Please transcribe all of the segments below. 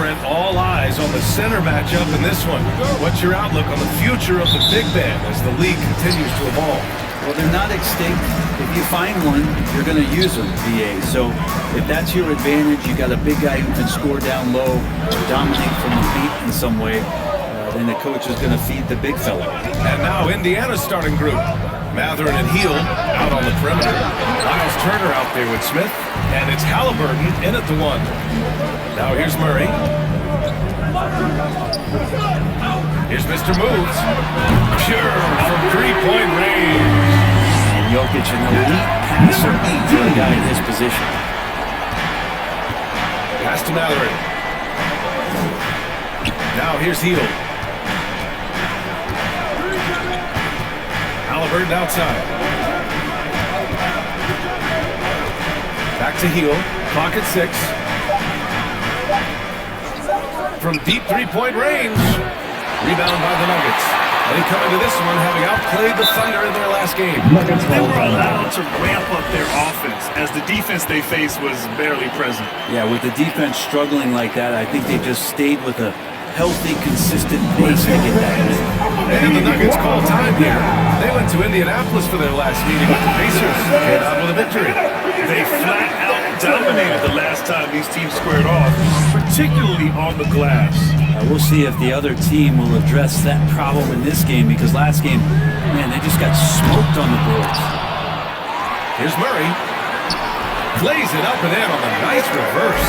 Brent, all eyes on the center matchup in this one. What's your outlook on the future of the big man as the league continues to evolve? Well, they're not extinct. If you find one, you're going to use them, VA. So if that's your advantage, you got a big guy who can score down low, dominate from the feet in some way, then the coach is going to feed the big fella. And now Indiana's starting group. Matherin and Heel out on the perimeter. Miles Turner out there with Smith. And it's Halliburton in at the 1. Now here's Murray. Here's Mr. Moves. Pure from three-point range. And Jokic, an elite passer for a guy in his position. Pass to Matherin. Now here's Heel. Halliburton outside. Back to Heel. Clock at 6. From deep three-point range. Rebound by the Nuggets. And he coming to this one having outplayed the Thunder in their last game. They were allowed to ramp up their offense as the defense they faced was barely present. Yeah, with the defense struggling like that, I think they just stayed with a healthy, consistent pace to get that win. And the Nuggets call time here. They went to Indianapolis for their last meeting with the Pacers. Came out with a victory. They flat out dominated the last time these teams squared off, particularly on the glass. We'll see if the other team will address that problem in this game, because last game, man, they just got smoked on the boards. Here's Murray. Plays it up and in on the nice reverse.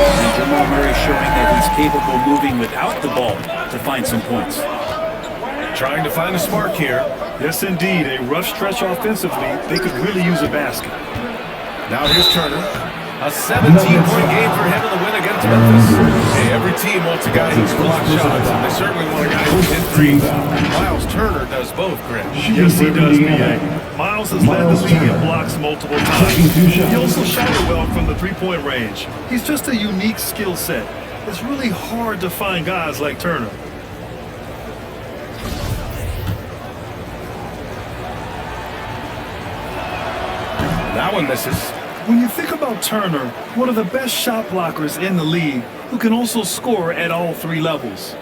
And Jamal Murray showing that he's capable of moving without the ball to find some points. Trying to find a spark here. Yes, indeed. A rough stretch offensively. They could really use a basket. Now here's Turner. A 17-point game for him in the win against Memphis. Hey, every team wants a guy who can block shots, and they certainly want a guy who can hit threes. Miles Turner does both, Grant. Yes, he does, B.A. Miles has led the league in blocks multiple times. He also shot it well from the three-point range. He's just a unique skill set. It's really hard to find guys like Turner. That one misses. When you think about Turner, one of the best shot blockers in the league, who can also score at all 3 levels.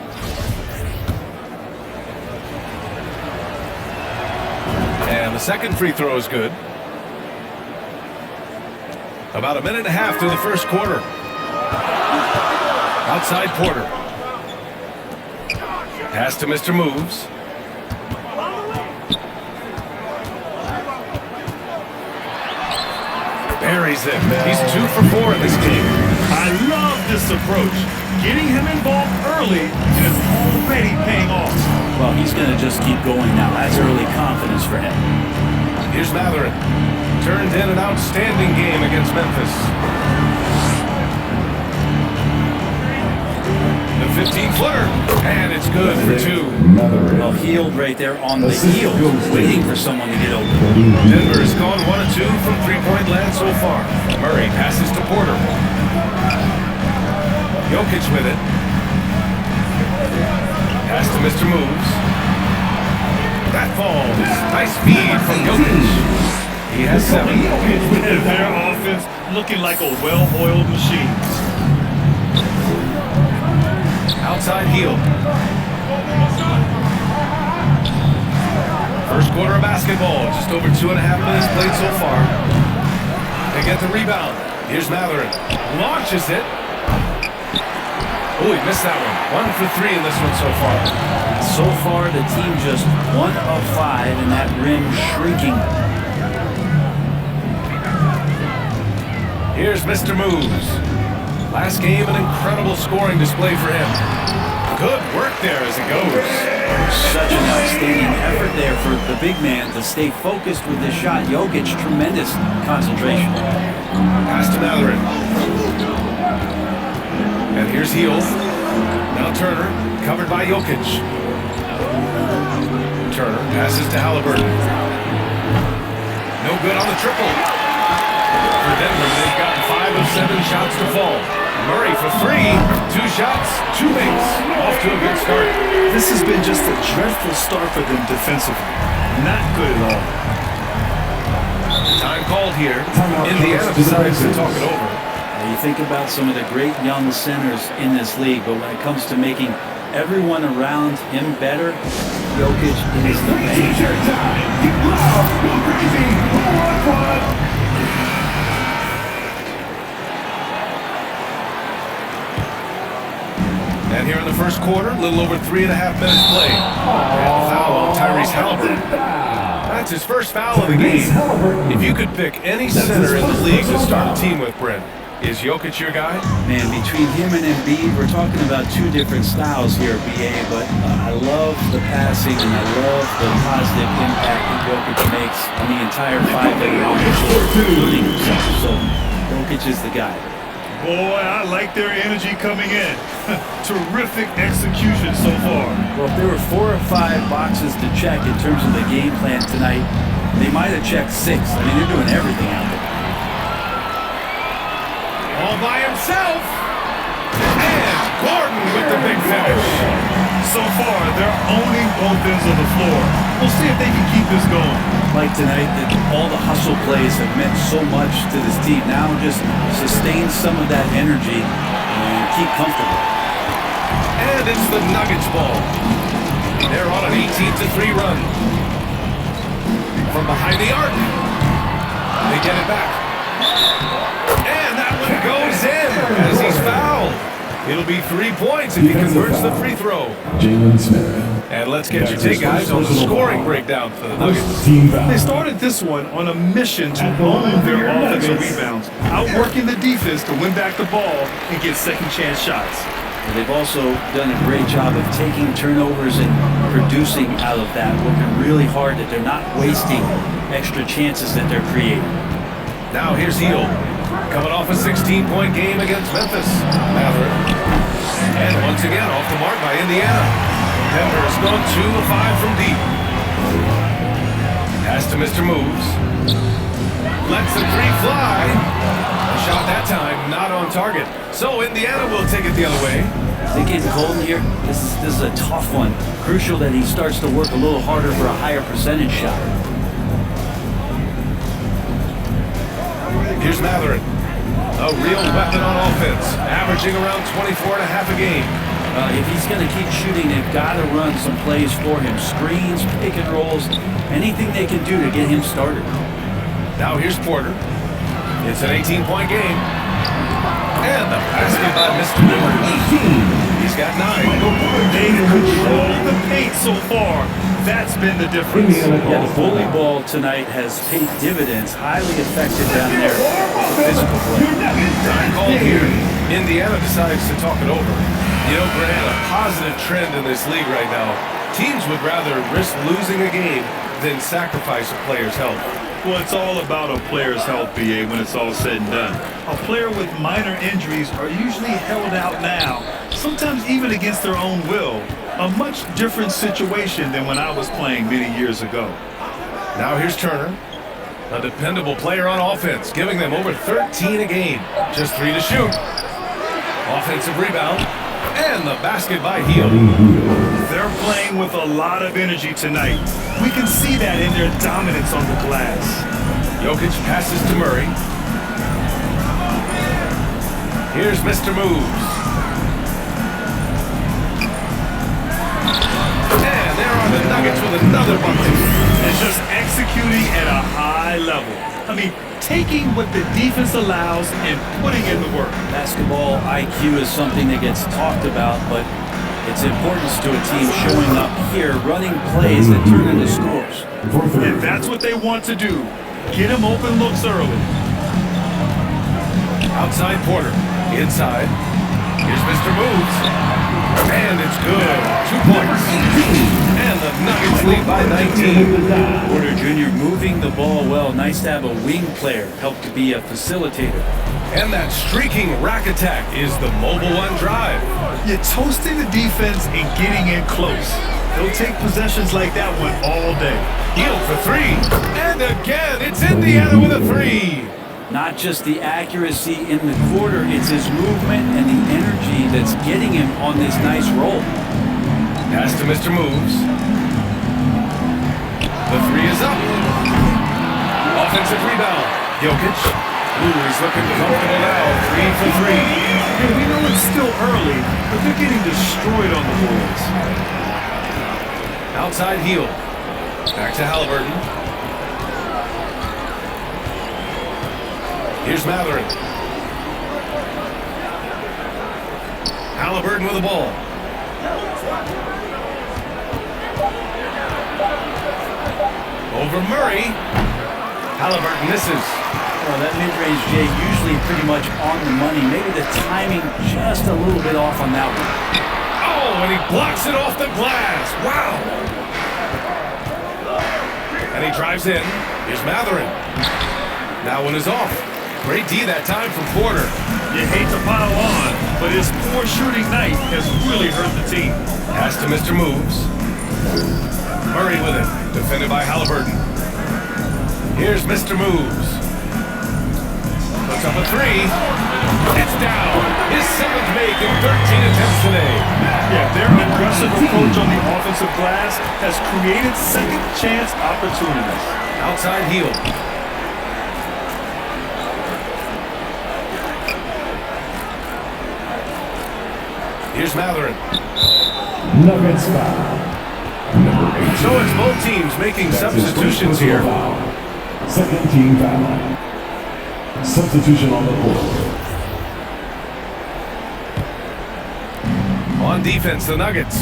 And the second free throw is good. About a minute and a half through the first quarter. Outside Porter. Pass to Mr. Moves. Buries it. He's 2 for 4 in this game. I love this approach. Getting him involved early and it's already paying off. Well, he's going to just keep going now. That's early confidence for him. Here's Matherin. Turned in an outstanding game against Memphis. The 15-footer. And it's good for 2. Well, healed right there on the heel, waiting for someone to get open. Denver has gone 1 of 2 from three-point land so far. Murray passes to Porter. Jokic with it. Pass to Mr. Moves. That falls. Nice feed from Jokic. He has 7. Their offense looking like a well-oiled machine. Outside heel. First quarter of basketball. Just over 2.5 minutes played so far. They get the rebound. Here's Matherin. Launches it. Oh, he missed that one. 1 for 3 in this one so far. So far, the team just 1 of 5, and that rim shrinking. Here's Mr. Moves. Last game, an incredible scoring display for him. Good work there as he goes. Such an outstanding effort there for the big man to stay focused with his shot. Jokic, tremendous concentration. Pass to Matherin. And here's Heel. Now Turner, covered by Jokic. Turner passes to Halliburton. No good on the triple. For Denver, they've gotten 5 of 7 shots to fall. Murray for 3. 2 shots, 2 makes. Off to a good start. This has been just a dreadful start for them defensively. Not good at all. Time called here. Indiana decides to talk it over. You think about some of the great young centers in this league, but when it comes to making everyone around him better, Jokic is the man. And here in the first quarter, a little over 3.5 minutes played. And foul on Tyrese Halliburton. That's his first foul of the game. If you could pick any center in the league to start a team with, Brent, is Jokic your guy? Man, between him and Embiid, we're talking about two different styles here, BA, but I love the passing and I love the positive impact that Jokic makes on the entire five-man offense, including himself. So Jokic is the guy. Boy, I like their energy coming in. Terrific execution so far. Well, if there were 4 or 5 boxes to check in terms of the game plan tonight, they might have checked 6. I mean, they're doing everything out there. All by himself. And Gordon with the big finish. So far, they're owning both ends of the floor. We'll see if they can keep this going. Like tonight, all the hustle plays have meant so much to this team. Now just sustain some of that energy and keep comfortable. And it's the Nuggets ball. They're on an 18-3 run. From behind the arc. They get it back. And that one goes in as he's fouled. It'll be 3 points if he converts the free throw. Jalen Smith. And let's get your take, guys, on the scoring breakdown for the Nuggets. They started this one on a mission to own their offensive rebounds, outworking the defense to win back the ball and get second chance shots. And they've also done a great job of taking turnovers and producing out of that, working really hard that they're not wasting extra chances that they're creating. Now here's Hield, coming off a 16-point game against Memphis. Mather. And once again, off the mark by Indiana. Denver has gone 2 of 5 from deep. Pass to Mr. Moves. Lets the 3 fly. A shot that time, not on target. So Indiana will take it the other way. They getting cold in here. This is a tough one. Crucial that he starts to work a little harder for a higher percentage shot. Here's Matherin. A real weapon on offense, averaging around 24.5 a game. If he's going to keep shooting, they've got to run some plays for him. Screens, pick and rolls, anything they can do to get him started. Now here's Porter. It's an 18-point game. And the basket by Mr. Miller. He's got 9. They control the paint so far. That's been the difference. Yeah, the bully ball tonight has paid dividends, highly effective down there with the physical play. Time call here. Indiana decides to talk it over. You know, Grant, a positive trend in this league right now. Teams would rather risk losing a game than sacrifice a player's health. Well, it's all about a player's health, BA, when it's all said and done. A player with minor injuries are usually held out now, sometimes even against their own will. A much different situation than when I was playing many years ago. Now here's Turner, a dependable player on offense, giving them over 13 a game. Just 3 to shoot. Offensive rebound, and the basket by Hield. They're playing with a lot of energy tonight. We can see that in their dominance on the glass. Jokic passes to Murray. Here's Mr. Moves. And there are the Nuggets with another bucket. And just executing at a high level. I mean, taking what the defense allows and putting in the work. Basketball IQ is something that gets talked about, but its importance to a team showing up here, running plays that turn into scores. And that's what they want to do. Get them open looks early. Outside Porter. Inside. Here's Mr. Moves. And it's good. 2 points. And the Nuggets lead by 19. Porter Jr. moving the ball well. Nice to have a wing player help to be a facilitator. And that streaking rack attack is the Mobile One drive. You're toasting the defense and getting in close. They'll take possessions like that one all day. Hield for 3. And again, it's Indiana with a 3. Not just the accuracy in the quarter, it's his movement and the energy that's getting him on this nice roll. Pass to Mr. Moves. The 3 is up. Offensive rebound. Jokic. Ooh, he's looking comfortable now. 3 for 3. Yeah, we know it's still early, but they're getting destroyed on the boards. Outside heel. Back to Halliburton. Here's Matherin. Halliburton with the ball. Over Murray. Halliburton misses. Well, that mid-range, Jay, usually pretty much on the money. Maybe the timing just a little bit off on that one. Oh, and he blocks it off the glass. Wow. And he drives in. Here's Matherin. That one is off. Great D that time from Porter. You hate to pile on, but his poor shooting night has really hurt the team. Pass to Mr. Moves. Murray with it. Defended by Halliburton. Here's Mr. Moves. Puts up a three. It's down. His 7th make in 13 attempts today. Yeah, their aggressive approach on the offensive glass has created second chance opportunities. Outside heel. Here's Matherin. Nuggets foul. Number 8. So it's both teams making substitutions here. Second team foul. Substitution on the court. On defense, the Nuggets.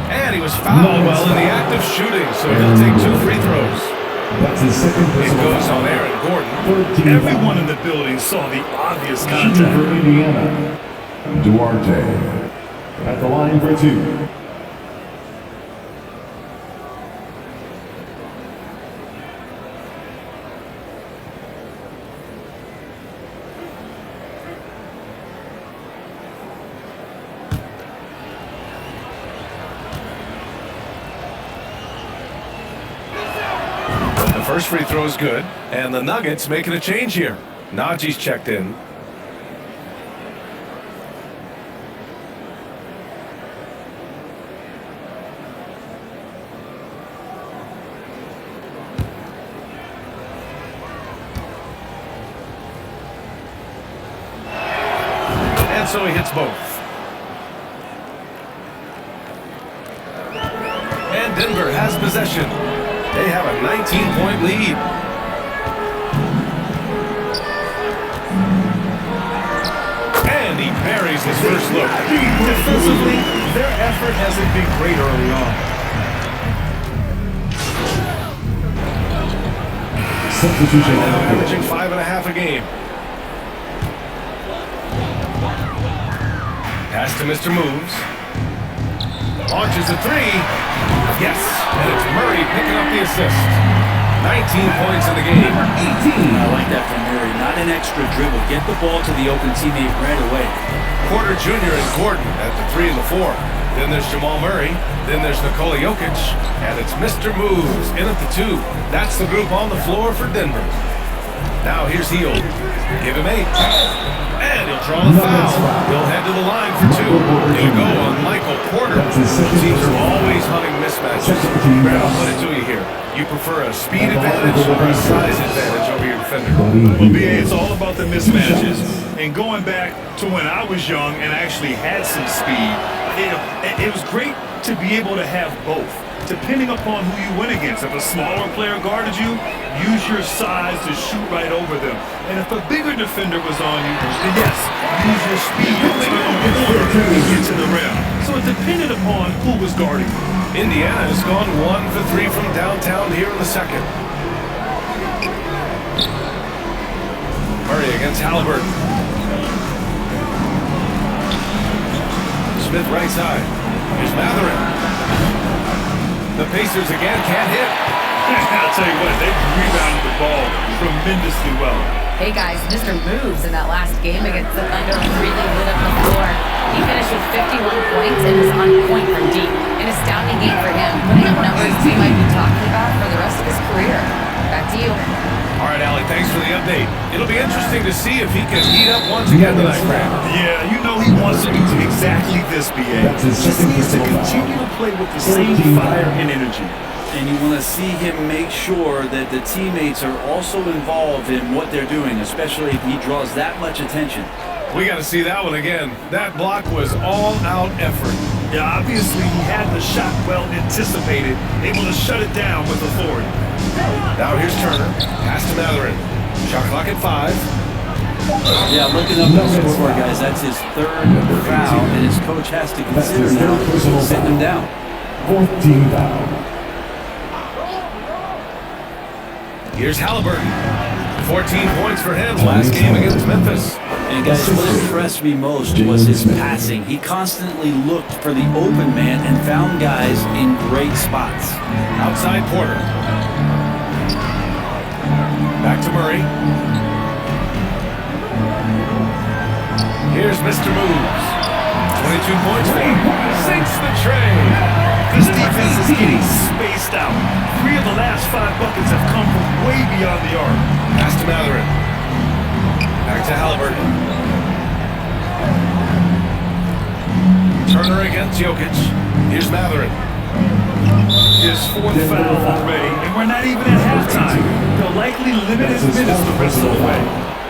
And he was fouled while in the act of shooting, so he'll take 2 free throws. That's his second It personal goes foul. on Aaron Gordon. Third team Everyone foul. in the building saw the obvious Shooting contact. for Indiana. Duarte. At the line for 2. The first free throw is good, and the Nuggets making a change here. Najee's checked in. And so he hits both. And Denver has possession. They have a 19-point lead. And he buries his first look. Defensively, their effort hasn't been great early on. Substitution on Now the court. averaging 5.5 a game. Pass to Mr. Moves. Launches a three. Yes, and it's Murray picking up the assist. 19 points in the game. 18. I like that from Murray. Not an extra dribble. Get the ball to the open teammate right away. Porter Jr. and Gordon at the 3 and the 4. Then there's Jamal Murray. Then there's Nikola Jokic. And it's Mr. Moves in at the 2. That's the group on the floor for Denver. Now here's Heel. Give him 8. And he'll draw the foul. He'll head to the line for 2. He'll go on Michael Porter. Teams are always hunting mismatches. Brad, I'll put it to you here. You prefer a speed advantage or a size advantage over your defender? Well, BA, it's all about the mismatches. And going back to when I was young and actually had some speed, it was great to be able to have both, depending upon who you went against. If a smaller player guarded you, use your size to shoot right over them. And if a bigger defender was on you, then yes, use your speed to make them get further and get to the rim. So it depended upon who was guarding you. Indiana has gone 1 for 3 from downtown here in the second. Murray against Halliburton. Smith right side. Here's Matherin. The Pacers again can't hit. I'll tell you what, they rebounded the ball tremendously well. Hey guys, Mr. Moves in that last game against the Thunder really lit up the floor. He finished with 51 points and was on point from deep. An astounding game for him, putting up numbers we might be talking about for the rest of his career. Back to you. All right, Allie, thanks for the update. It'll be interesting to see if he can heat up once again tonight, Brad. Yeah, you know he wants to do exactly this, BA. That's his Just second needs to personal foul. continue to play with the same fire and energy. and you want to see him make sure that the teammates are also involved in what they're doing, especially if he draws that much attention. We got to see that one again. That block was all-out effort. Yeah, obviously he had the shot well anticipated, able to shut it down with authority. Now here's Turner. Pass to Matherin. Shot clock at 5. Yeah, looking up at the scoreboard, guys, that's his third foul, and his coach has to consider now sitting him down. 4th team foul. Here's Halliburton. 14 points for him last game against Memphis. And guys, what impressed me most was his passing. He constantly looked for the open man and found guys in great spots. Outside Porter. Back to Murray. Here's Mr. Moves. 22 points for him. Sinks the tray. This defense is getting spaced out. 3 of the last 5 buckets have come from way beyond the arc. Pass to Matherin. Back to Halliburton. Turner against Jokic. Here's Matherin. His 4th foul already, and we're not even at halftime. They'll likely limit his minutes the rest of the way.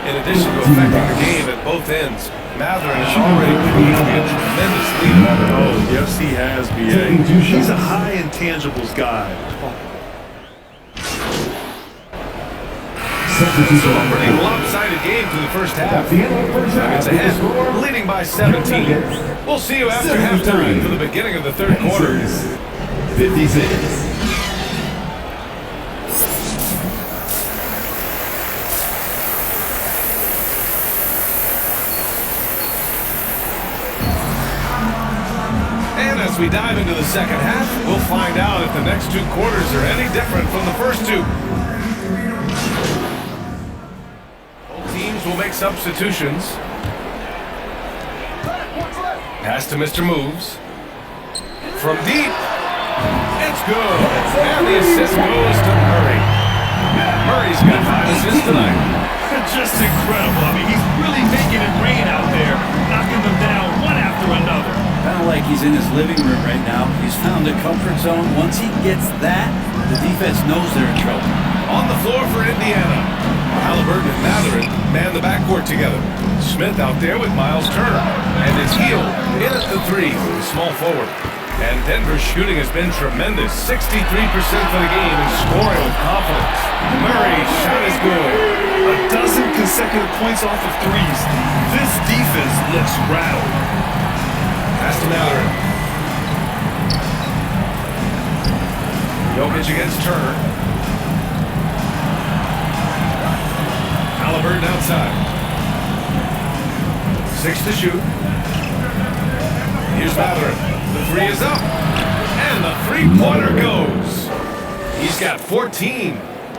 In addition to affecting the game at both ends, Matherin has already created a tremendous lead. Oh, yes, he has, B.A. He's a high intangibles guy. So a pretty lopsided game through the first half. Nuggets ahead, leading by 17. We'll see you after halftime for the beginning of the third quarter. 56. And as we dive into the second half, we'll find out if the next 2 quarters are any different from the first 2. Both teams will make substitutions. Pass to Mr. Moves. From deep. It's good. And the assist goes to Murray. Murray's got 5 assists tonight. Just incredible. I mean, he's really making it rain out there, knocking them down one after another. Kind of like he's in his living room right now. He's found a comfort zone. Once he gets that, the defense knows they're in trouble. On the floor for Indiana. Halliburton and Matherin man the backcourt together. Smith out there with Miles Turner. And it's Hill in at the 3, small forward. And Denver's shooting has been tremendous. 63% for the game and scoring with confidence. Murray's shot is good. A dozen consecutive points off of threes. This defense looks rattled. Pass to Matherin. Jokic against Turner. Halliburton outside. 6 to shoot. Here's Matherin. The 3 is up. And the 3-pointer goes. He's got 14.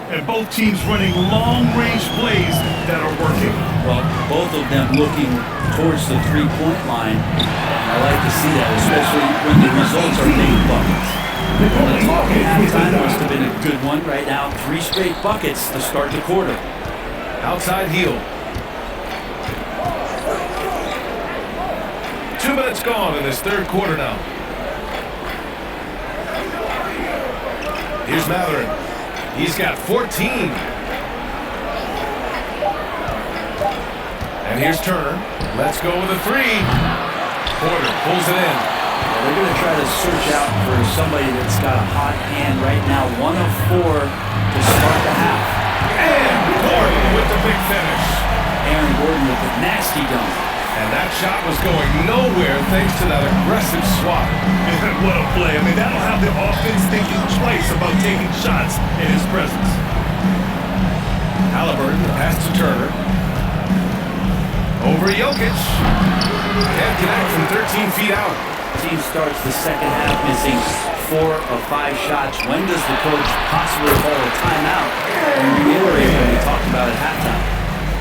And both teams running long-range plays that are working. Well, both of them looking towards the 3-point line. I like to see that, especially when the results are big buckets. The talk at halftime must have been a good one. Right now, 3 straight buckets to start the quarter. Outside heel. 2 minutes gone in this third quarter now. Here's Matherin. He's got 14. And here's Turner. Let's go with a 3. Porter pulls it in. They're going to try to search out for somebody that's got a hot hand right now. 1 of 4 to start the half. And Gordon with the big finish. Aaron Gordon with a nasty dunk. And that shot was going nowhere thanks to that aggressive swat. What a play. I mean, that'll have the offense thinking twice about taking shots in his presence. Halliburton, pass to Turner. Over Jokic. Can't connect from 13 feet out. Team starts the second half missing 4 of 5 shots. When does the coach possibly call a timeout? And reiterate what we talked about at halftime.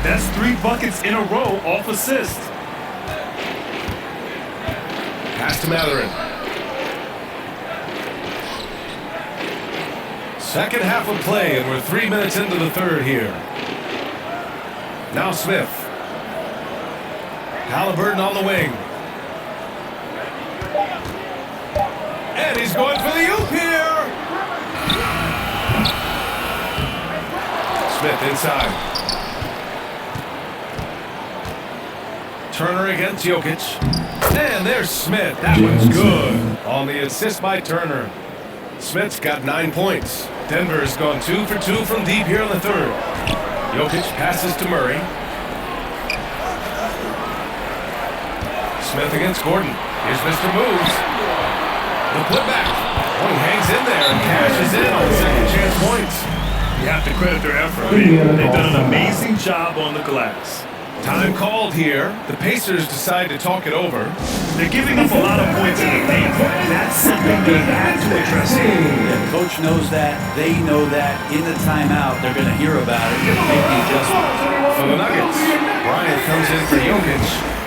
That's 3 buckets in a row off assist. Pass to Matherin. Second half of play, and we're 3 minutes into the third here. Now Smith. Halliburton on the wing. And he's going for the oop here. Smith inside. Turner against Jokic. And there's Smith. That one's good. On the assist by Turner. Smith's got 9 points. Denver's gone 2 for 2 from deep here in the third. Jokic passes to Murray. Smith against Gordon. Here's Mr. Moves. The putback. Oh, he hangs in there and cashes in on second chance points. You have to credit their effort. They've done an amazing job on the glass. Time called here. The Pacers decide to talk it over. They're giving up a lot of points in the paint. That's something they had to address. The coach knows that. They know that. In the timeout, they're going to hear about it and make the adjustment. For the Nuggets, Bryant comes in for Jokic,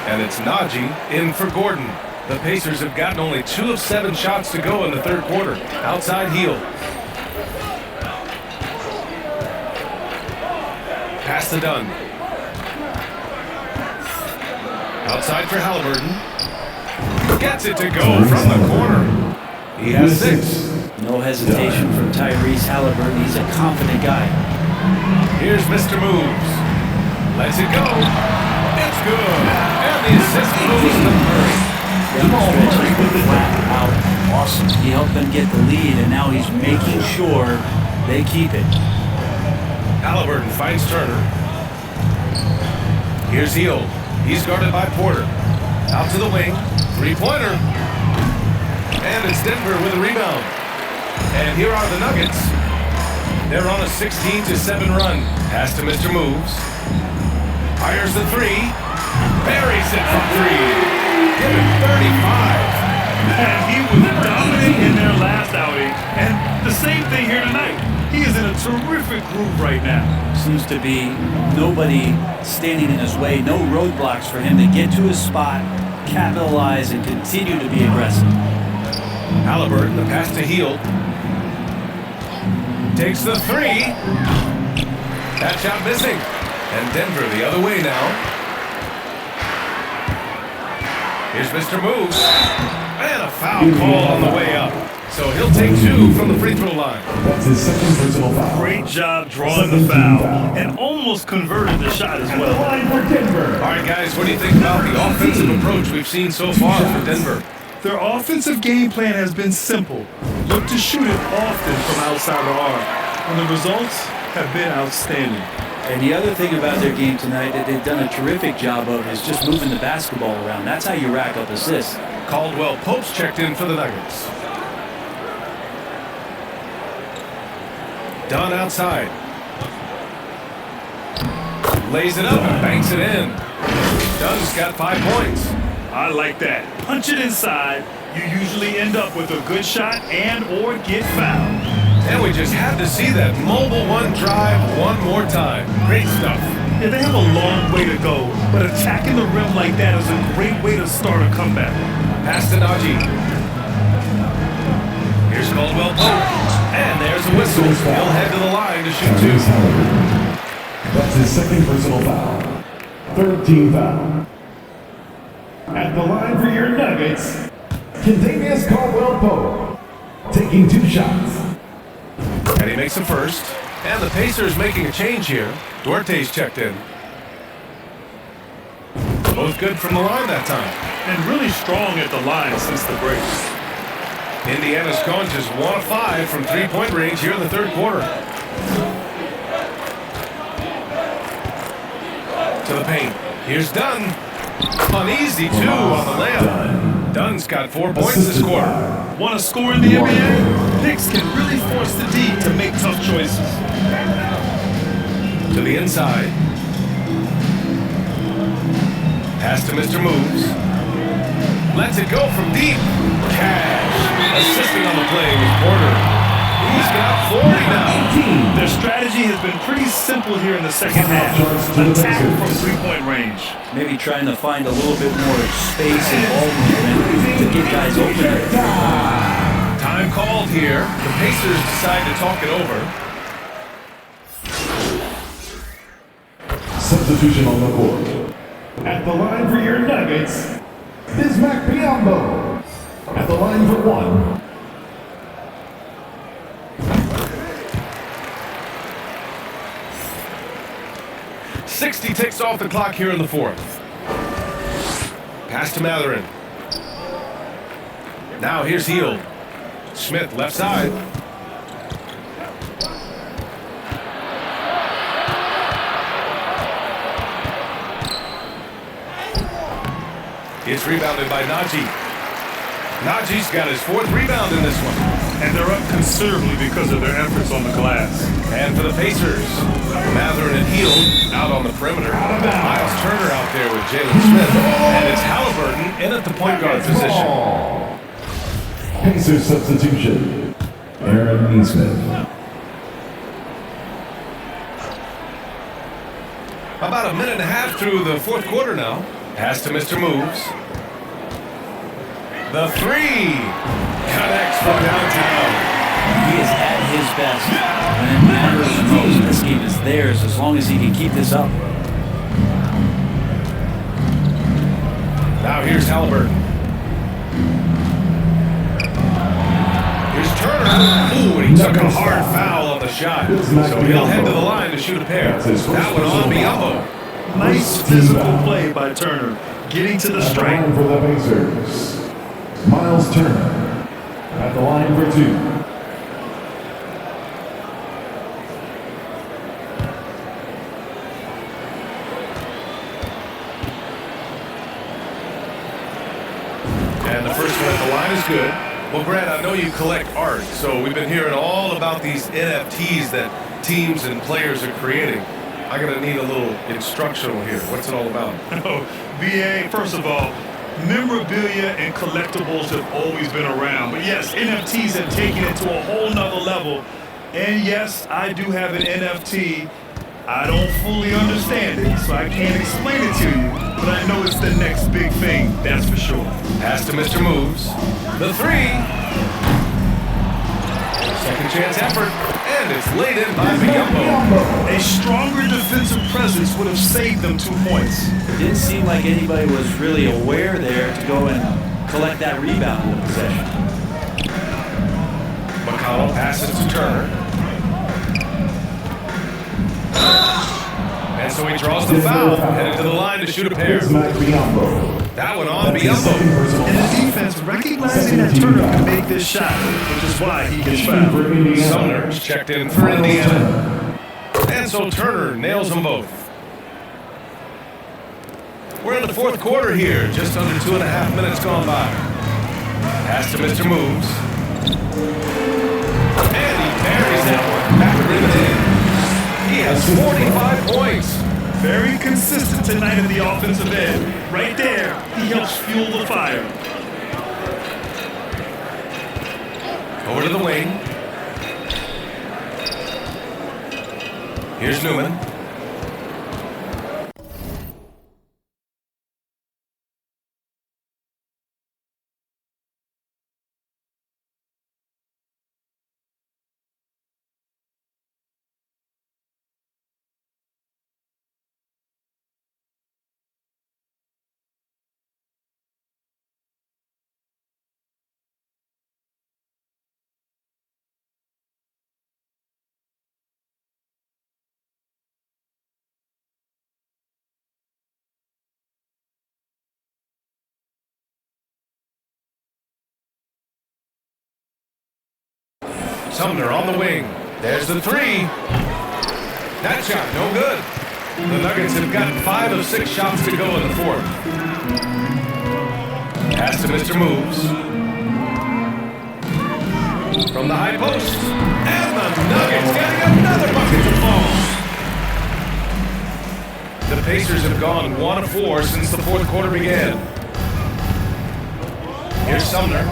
and it's Najee in for Gordon. The Pacers have gotten only 2 of 7 shots to go in the third quarter. Outside heel. Pass to Dunn. Outside for Halliburton. Gets it to go from the corner. He has 6. No hesitation from Tyrese Halliburton. He's a confident guy. Here's Mr. Moves. Lets it go. It's good. And the assist goes to Murray. Young stretch has been flat out awesome. He helped them get the lead, and now he's making sure they keep it. Halliburton finds Turner. Here's Hield. He's guarded by Porter. Out to the wing. Three-pointer. And it's Denver with a rebound. And here are the Nuggets. They're on a 16-7 run. Pass to Mr. Moves. Fires the three. Buries it from 3. Give him 35. And he was dominant in their last outing. And the same thing here tonight. He is in a terrific groove right now. Seems to be nobody standing in his way, no roadblocks for him to get to his spot, capitalize, and continue to be aggressive. Halliburton, the pass to Hield. Takes the 3. That shot missing. And Denver the other way now. Here's Mr. Moves. And a foul call on the way up. So he'll take 2 from the free throw line. That's his second personal foul. Great job drawing the foul and almost converted the shot as well. Line for Denver. All right, guys, what do you think about the offensive approach we've seen so far for Denver? Their offensive game plan has been simple. Look to shoot it often from outside the arc. And the results have been outstanding. And the other thing about their game tonight that they've done a terrific job of is just moving the basketball around. That's how you rack up assists. Caldwell Pope's checked in for the Nuggets. Dunn outside. Lays it up and banks it in. Dunn's got 5 points. I like that. Punch it inside. You usually end up with a good shot and or get fouled. And we just had to see that mobile one drive one more time. Great stuff. Yeah, they have a long way to go, but attacking the rim like that is a great way to start a comeback. Pass to Najee. Here's Caldwell Pope. And there's a whistle. He'll head to the line to shoot 2. That's his second personal foul. Third team foul. At the line for your Nuggets, Kentavious Caldwell-Pope, taking 2 shots. And he makes the first. And the Pacers making a change here. Duarte's checked in. Both good from the line that time. And really strong at the line since the break. Indiana's gone just 1 of 5 from 3-point range here in the third quarter. To the paint. Here's Dunn. Uneasy 2 on the layup. Dunn's got 4 points this quarter. Want to score in the NBA? Knicks can really force the D to make tough choices. To the inside. Pass to Mr. Moves. Lets it go from deep. Cash. Assisting on the play with Porter. He's got 40 now. Their strategy has been pretty simple here in the second half. Attack from 3-point range. Maybe trying to find a little bit more space and ball movement to get guys open there. Time called here. The Pacers decide to talk it over. Substitution on the court. At the line for your Nuggets, Bismack Biyombo. At the line for 1. 60 ticks off the clock here in the fourth. Pass to Matherin. Now here's Hield. Smith left side. It's rebounded by Najee. Najee's got his fourth rebound in this one. And they're up considerably because of their efforts on the glass. And for the Pacers, Matherin and Hield out on the perimeter. Miles Turner out there with Jalen Smith. And it's Halliburton in at the point guard position. Pacers substitution. Aaron Neesmith. About a minute and a half through the fourth quarter now. Pass to Mr. Moves. The three connects from downtown. He is at his best when it matters the most. This game is theirs as long as he can keep this up. Now here's Halliburton. Here's Turner. Ooh, and he took a hard foul on the shot. So he'll head to the line to shoot a pair. That one on Biyombo. Nice physical play by Turner, getting to the At the strike. line for the Pacers, Miles Turner. At the line for two. And the first one at the line is good. Well, Grant, I know you collect art, so we've been hearing all about these NFTs that teams and players are creating. I'm going to need a little instructional here. What's it all about? Oh, BA, first of all, memorabilia and collectibles have always been around. But yes, NFTs have taken it to a whole nother level. And yes, I do have an NFT. I don't fully understand it, so I can't explain it to you. But I know it's the next big thing, that's for sure. Pass to Mr. Moves. The three. Second chance effort. And it's laid in by Biyombo. A stronger defensive presence would have saved them 2 points. It didn't seem like anybody was really aware there to go and collect that rebound in the possession. McConnell passes to Turner. And so he draws the foul, headed to the line to shoot a pair. Here's Mac Biyombo. That one on That's his second Biyombo. personal And the foul. defense recognizing that Turner can make this shot, which is why he gets fouled. For Indiana. Sumner's checked in for Indiana. And so Turner nails them both. We're in the fourth quarter here, just under 2.5 minutes gone by. Pass to Mr. Moves. And he buries that one. Back to rim it in. He has 45 points. Very consistent tonight at the offensive end. Right there, he helps fuel the fire. Over to the wing. Here's Newman. Sumner on the wing. There's the three. That shot, no good. The Nuggets have got 5 of 6 shots to go in the fourth. Pass to Mr. Moves. From the high post. And the Nuggets getting another bucket to fall. The Pacers have gone 1 of 4 since the fourth quarter began. Here's Sumner.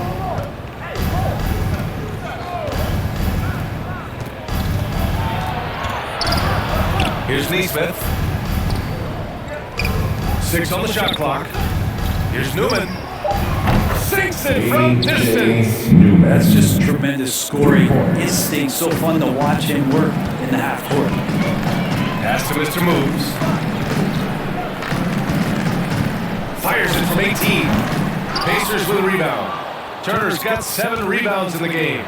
Here's Neesmith. 6 on the shot clock. Here's Newman. Sinks it from distance. That's just tremendous scoring instinct. So fun to watch him work in the half court. Pass to Mr. Moves. Fires it from 18. Pacers with a rebound. Turner's got 7 rebounds in the game.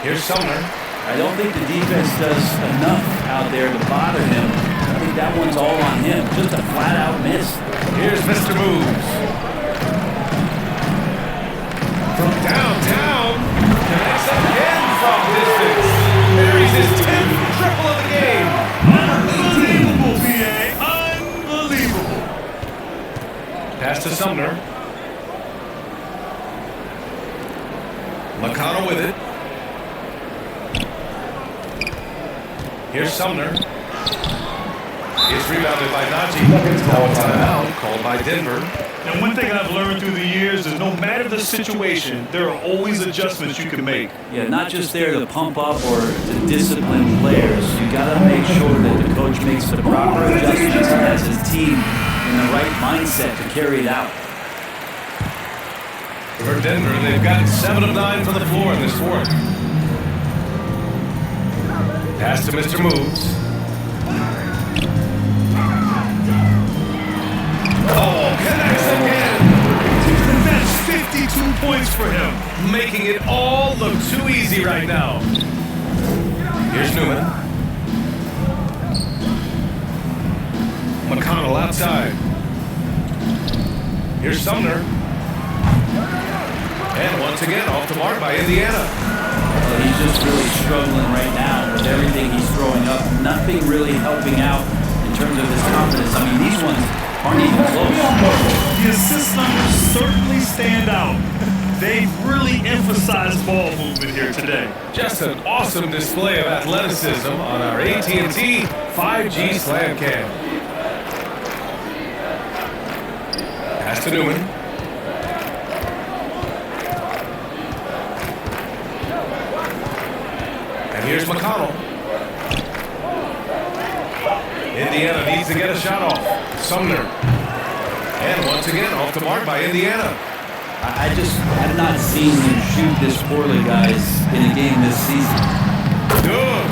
Here's Sumner. I don't think the defense does enough out there to bother him. I think that one's all on him. Just a flat-out miss. Here's Mr. Moves. From downtown, connects again from distance. Buries his 10th triple of the game. Unbelievable, PA. Unbelievable. Pass to Sumner. McConnell with it. Here's Sumner. It's rebounded by Najee. Now a timeout called by Denver. And one thing I've learned through the years is no matter the situation, there are always adjustments you can make. Yeah, not just there to pump up or to discipline players. You got to make sure that the coach makes the proper adjustments and has his team in the right mindset to carry it out. For Denver, they've got 7 of 9 from the floor in this fourth. Pass to Mr. Moves. Oh, connects again. And that's 52 points for him. Making it all look too easy right now. Here's Newman. McConnell outside. Here's Sumner. And once again, off the mark by Indiana. Well, he's just really struggling right now with everything he's throwing up. Nothing really helping out in terms of his confidence. I mean, these ones aren't even close. The assist numbers certainly stand out. They've really emphasized ball movement here today. Just an awesome display of athleticism on our AT&T 5G Slam Cam. Pass to Newman. And here's McConnell. Indiana needs to get a shot off. Sumner. And once again, off the mark by Indiana. I just have not seen him shoot this poorly, guys, in a game this season. Good.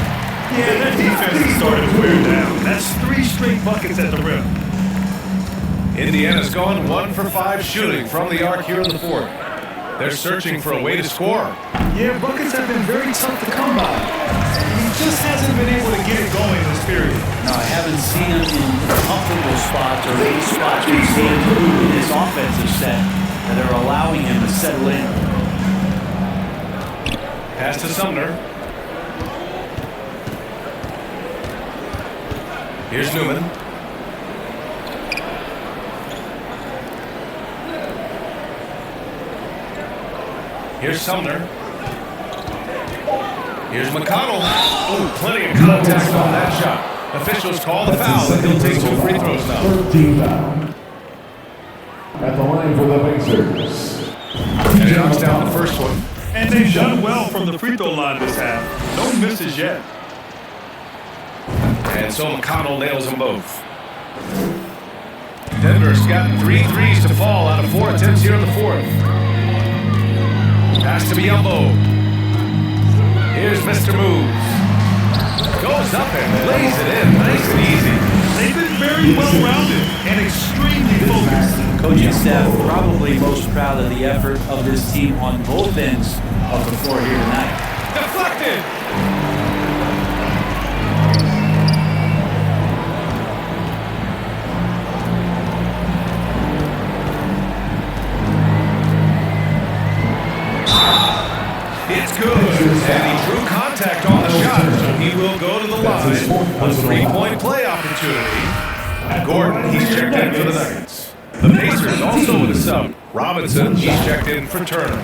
Yeah, that defense is starting to wear down. That's 3 straight buckets at the rim. Indiana's gone 1 for 5 shooting from the arc here in the fourth. They're searching for a way to score. Yeah, buckets have been very tough to come by. He just hasn't been able to get it going in this period. No, I haven't seen him in comfortable spots or any spots we've seen him in his offensive set that are allowing him to settle in. Pass to Sumner. Here's Newman. Here's Sumner. Here's McConnell. Oh, plenty of contact on that shot. Officials call the foul, and he'll take 2 free throws now. 13 foul. At the line for the Pacers. And he knocks down the first one. And they've done well from the free throw line this half. No misses yet. And so McConnell nails them both. Denver's got 3 threes to fall out of 4 attempts here in the fourth. Pass to Biyombo. Here's Mr. Moves. Goes up and lays it in. Nice and easy. They've been very well-rounded and extremely focused. Coaching staff probably most proud of the effort of this team on both ends of the floor here tonight. Deflected. It's good. And he drew contact on the shot, so he will go to the line. A 3-point play opportunity. Gordon, he's checked in for the Nuggets. The Pacers also with a sub. Robinson, he's checked in for Turner.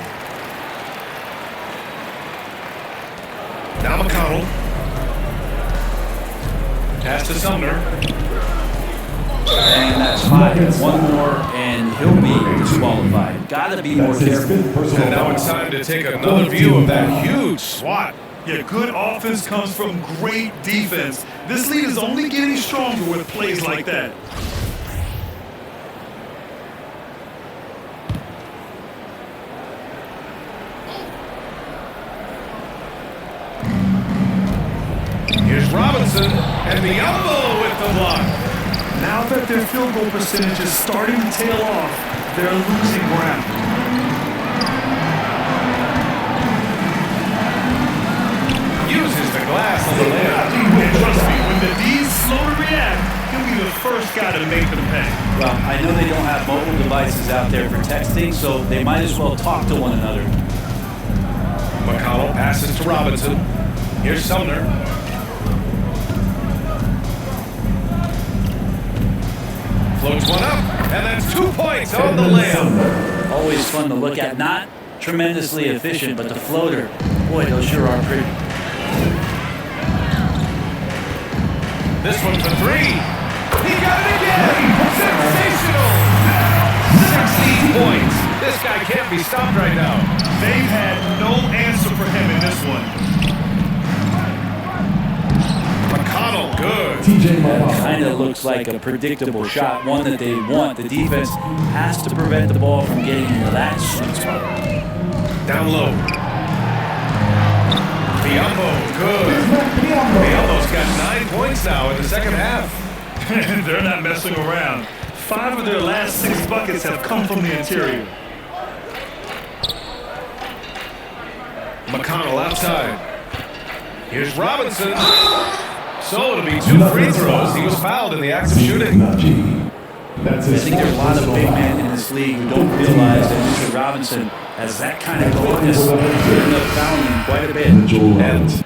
Now McConnell. Pass to Sumner. And that's 5. One more, and he'll be disqualified. Gotta be more careful. And now it's time to take another view of that huge swat. Yeah, good offense comes from great defense. This lead is only getting stronger with plays like that. Here's Robinson, and Biyombo with the block. Now that their field goal percentage is starting to tail off, they're losing ground. Uses glass on the layup. And trust me, when the D's slow to react, he'll be the first guy to make them pay. Well, I know they don't have mobile devices out there for texting, so they might as well talk to one another. McConnell passes to Robinson. Here's Sumner. Floats one up, and that's 2 points on the layup. Always fun to look at. Not tremendously efficient, but the floater, boy, those sure are pretty. This one for three. He got it again. Sensational. 16 points. This guy can't be stopped right now. They've had no answer for him in this one. McConnell, good. TJ That McConnell. kind of looks like a predictable shot, one that they want. The defense has to prevent the ball from getting into that sweet spot. Down low. Biombo, good. Biombo's got 9 points now in the second half. They're not messing around. 5 of their last 6 buckets have come from the interior. McConnell outside. Here's Robinson. So it'll be 2 free throws. He was fouled in the act of shooting. That's I his think there are a lot of personal big foul. men in this league who don't realize that Mr. Robinson has that kind of quickness. They end up fouling him quite a bit. Mitchell And Robinson.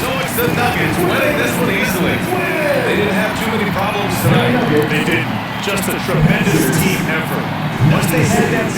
so it's the Nuggets winning this one easily. They didn't have too many problems tonight. They did just a tremendous team effort. Once they had that